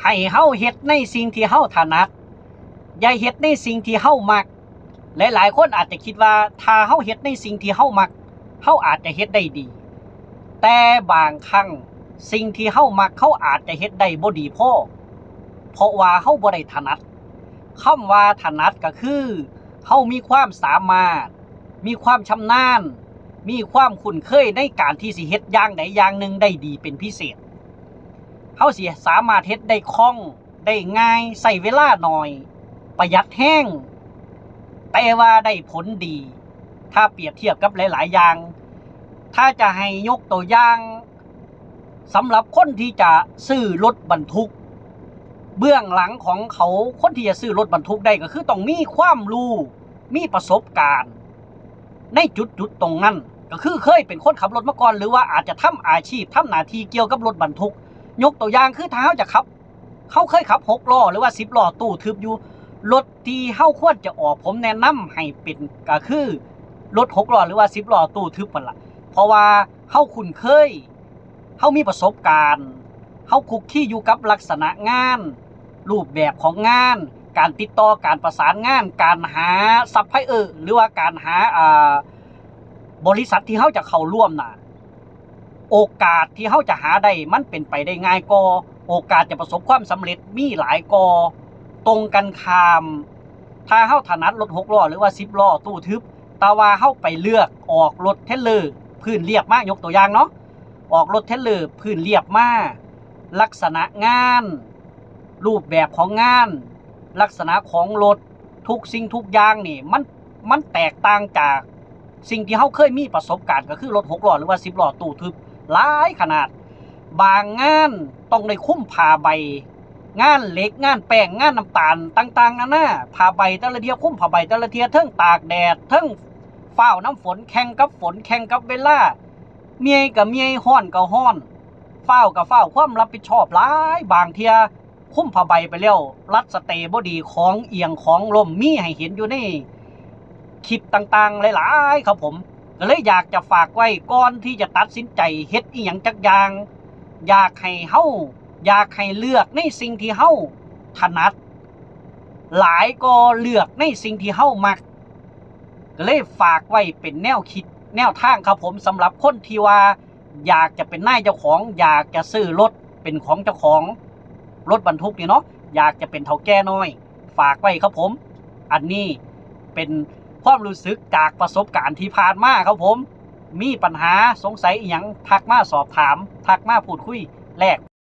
ให้เฮาเฮ็ดในสิ่งที่เฮาถนัดอย่าเฮ็ดในสิ่งที่เฮามักหลายๆคนอาจจะคิดว่าถ้าเฮาเฮ็ดในสิ่งที่เฮามักเฮาอาจจะเฮ็ดได้ดีแต่บางครั้งสิ่งที่เฮามักเขาอาจจะเฮ็ดได้บ่ดีพอเพราะว่าเฮาบ่ได้ถนัดคำว่าถนัดก็คือเฮามีความสามารถมีความชำนาญมีความคุ้นเคยในการที่สิเฮ็ดอย่างใดอย่างหนึ่งได้ดีเป็นพิเศษเฮาสิสามารถเฮ็ดได้คล่องได้ง่ายใช้เวลาน้อยประหยัดแรงแต่ว่าได้ผลดีถ้าเปรียบเทียบกับหลายๆอย่างถ้าจะให้ยกตัวอย่างสำหรับคนที่จะซื้อรถบรรทุกเบื้องหลังของเขาคนที่จะซื้อรถบรรทุกได้ก็คือต้องมีความรู้มีประสบการณ์ในจุดตรงนั้นก็คือเคยเป็นคนขับรถมาก่อนหรือว่าอาจจะทำอาชีพทำหน้าที่เกี่ยวกับรถบรรทุกยกตัวอย่างคือถ้าเขาจะขับเขาเคยขับ6ล้อหรือว่า10ล้อตู้ทึบอยู่รถที่เฮาควรจะออกผมแนะนำให้เป็นก็คือรถ6ล้อหรือว่า10ล้อตู้ทึบนั่นล่ะเพราะว่าเฮาคุ้นเคยเฮามีประสบการณ์เฮาคุกคีอยู่กับลักษณะงานรูปแบบของงานการติดต่อการประสานงานการหาซัพพลายเออร์หรือว่าการหาบริษัทที่เฮาจะเข้าร่วมน่ะโอกาสที่เฮาจะหาได้มันเป็นไปได้ง่ายกว่าโอกาสจะประสบความสำเร็จมีหลายกว่าตรงกันข้ามถ้าเฮาถนัดรถ6ล้อหรือว่า10ล้อตู้ทึบแต่ว่าเฮาไปเลือกออกรถเทรลเลอร์พื้นเรียบมายกตัวอย่างเนาะออกรถเทรลเลอร์พื้นเรียบมาลักษณะงานรูปแบบของงานลักษณะของรถทุกสิ่งทุกอย่างนี่มันแตกต่างจากสิ่งที่เฮาเคยมีประสบการณ์ก็คือรถ6ล้อหรือว่า10ล้อตู้ทึบหลายขนาดบางงานต้องได้คุ้มผ้าใบงานเหล็กงานแป้งงานน้ำตาลต่างๆนานาผ้าใบแต่ละเทียคุ้มผ้าใบแต่ละเทียเทิงตากแดดเทิงฟ้าวน้ำฝนแข่งกับฝนแข่งกับเวลาเมียกับเมียฮ้อนกับฮ้อนฟ้าวกับฟ้าวความรับผิดชอบหลายบางเทียคุ้มผ้าใบไปแล้วรัดสเตย์บ่ดีของเอียงของล่มมีให้เห็นอยู่ในคลิปต่างๆหลายๆครับผมก็เลยอยากจะฝากไว้ก่อนที่จะตัดสินใจเฮ็ดอีหยังจักอย่างอยากให้เลือกในสิ่งที่เฮาถนัดหลายก็เลือกในสิ่งที่เฮามักก็เลยฝากไว้เป็นแนวคิดแนวทางครับผมสำหรับคนที่ว่าอยากจะเป็นนายเจ้าของอยากจะซื้อรถเป็นของเจ้าของรถบรรทุกนี่เนาะอยากจะเป็นเฒ่าแก่น้อยฝากไว้ครับผมอันนี้เป็นความรู้สึกจากประสบการณ์ที่ผ่านมาครับผมมีปัญหาสงสัยอีหยังทักมาสอบถามทักมาพูดคุยแลก